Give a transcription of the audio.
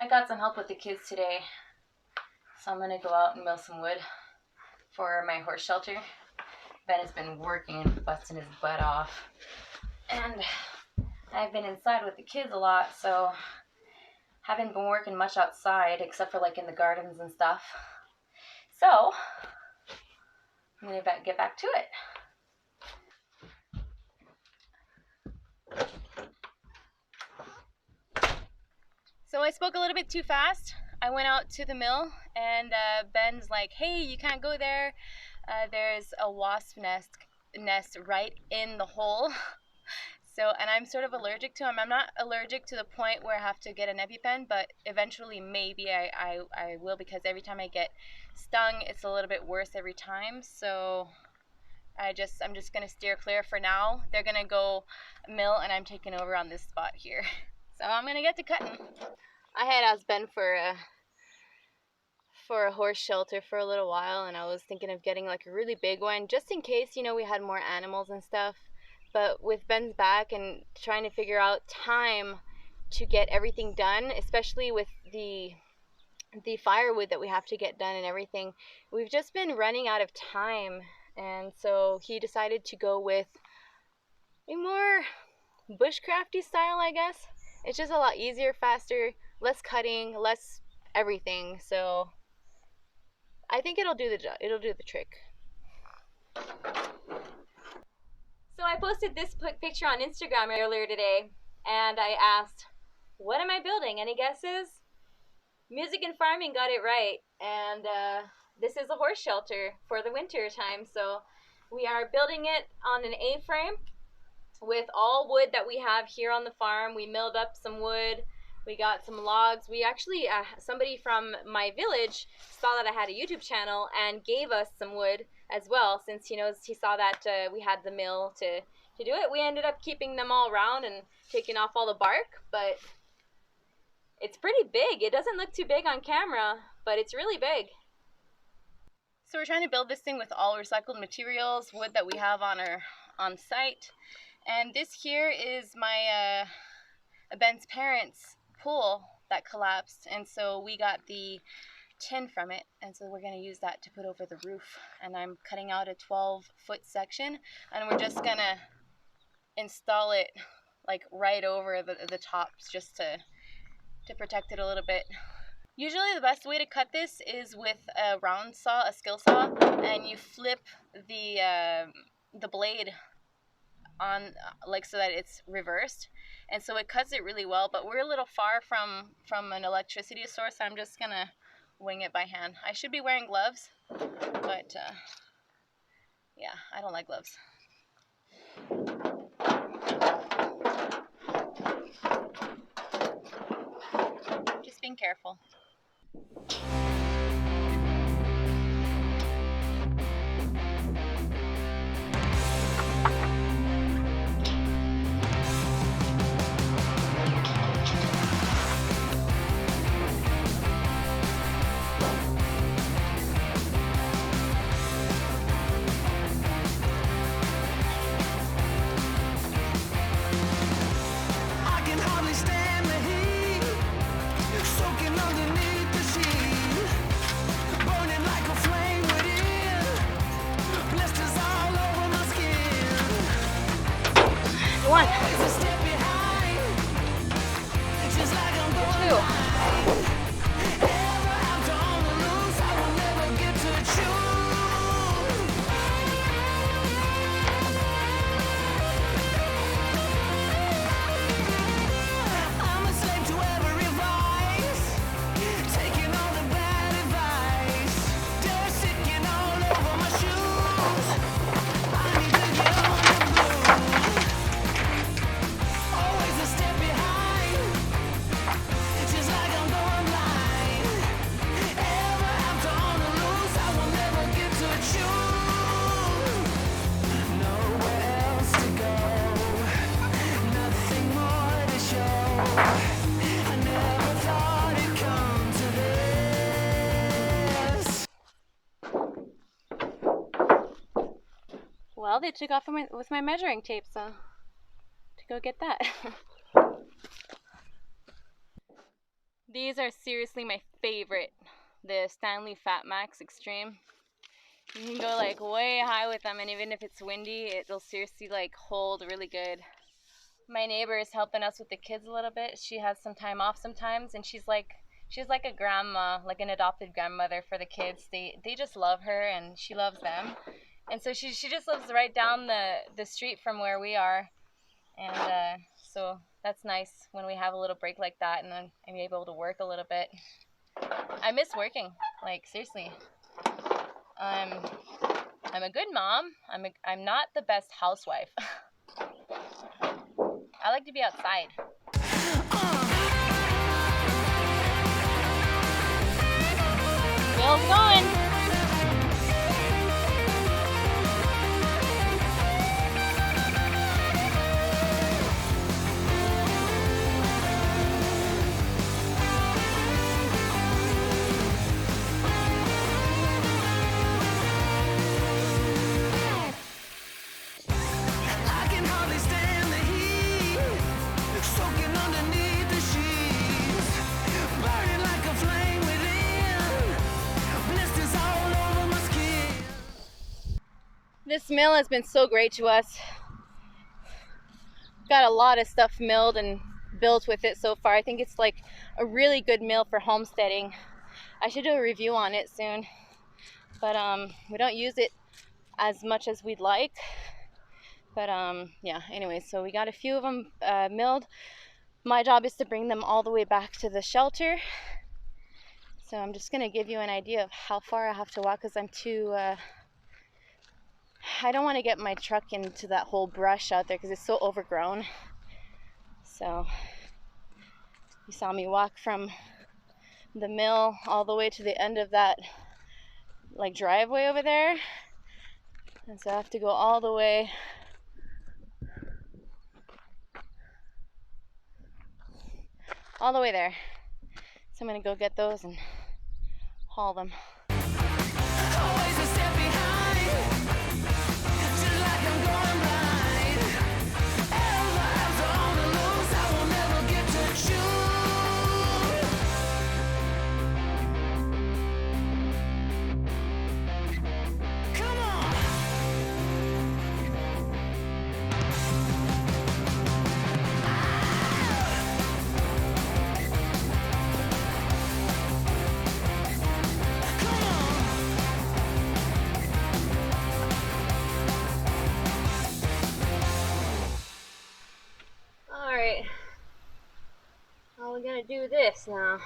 I got some help with the kids today, so I'm going to go out and mill some wood for my horse shelter. Ben has been working and busting his butt off, and I've been inside with the kids a lot, so haven't been working much outside except for like in the gardens and stuff. So I'm going to get back to it. So I spoke a little bit too fast. I went out to the mill and Ben's like, hey, you can't go there. There's a wasp nest right in the hole. So, and I'm sort of allergic to them. I'm not allergic to the point where I have to get an EpiPen, but eventually maybe I will, because every time I get stung, it's a little bit worse every time. So I'm just gonna steer clear for now. They're gonna go mill and I'm taking over on this spot here. So I'm gonna get to cutting. I had asked Ben for a horse shelter for a little while, and I was thinking of getting like a really big one just in case, you know, we had more animals and stuff. But with Ben's back and trying to figure out time to get everything done, especially with the firewood that we have to get done and everything, we've just been running out of time. And so he decided to go with a more bushcrafty style, I guess. It's just a lot easier, faster, less cutting, less everything. So I think it'll do the job. It'll do the trick. So I posted this picture on Instagram earlier today, and I asked, what am I building? Any guesses? Music and Farming got it right, and this is a horse shelter for the winter time. So we are building it on an A-frame with all wood that we have here on the farm. We milled up some wood. We got some logs. We actually, somebody from my village saw that I had a YouTube channel and gave us some wood as well, since he saw that we had the mill to do it. We ended up keeping them all around and taking off all the bark, but it's pretty big. It doesn't look too big on camera, but it's really big. So we're trying to build this thing with all recycled materials, wood that we have on site. And this here is my Ben's parents' pool that collapsed, and so we got the tin from it, and so we're going to use that to put over the roof. And I'm cutting out a 12-foot section, and we're just going to install it like right over the tops, just to protect it a little bit. Usually the best way to cut this is with a round saw, a skill saw, and you flip the blade on like so that it's reversed, and so it cuts it really well. But we're a little far from an electricity source, so I'm just gonna wing it by hand. I should be wearing gloves, but yeah, I don't like gloves. Just being careful. One. Two. Well, they took off with my measuring tape, so to go get that. These are seriously my favorite. The Stanley Fat Max Extreme. You can go like way high with them, and even if it's windy, it'll seriously like hold really good. My neighbor is helping us with the kids a little bit. She has some time off sometimes, and she's like a grandma, like an adopted grandmother for the kids. They just love her, and she loves them. And so she just lives right down the street from where we are. And so that's nice when we have a little break like that, and then I'm able to work a little bit. I miss working, like seriously. I'm a good mom. I'm not the best housewife. I like to be outside. Bill's going. This mill has been so great to us. Got a lot of stuff milled and built with it so far. I think it's like a really good mill for homesteading. I should do a review on it soon, but we don't use it as much as we'd like. But yeah, anyway, so we got a few of them milled. My job is to bring them all the way back to the shelter. So I'm just gonna give you an idea of how far I have to walk, because I'm too I don't want to get my truck into that whole brush out there because it's so overgrown. So you saw me walk from the mill all the way to the end of that like driveway over there, and so I have to go all the way there. So I'm gonna go get those and haul them. Always a step behind, just like I'm going blind. Eyes are on the loose, I will never get to choose. Come on. Alright, well, we're gonna do this now.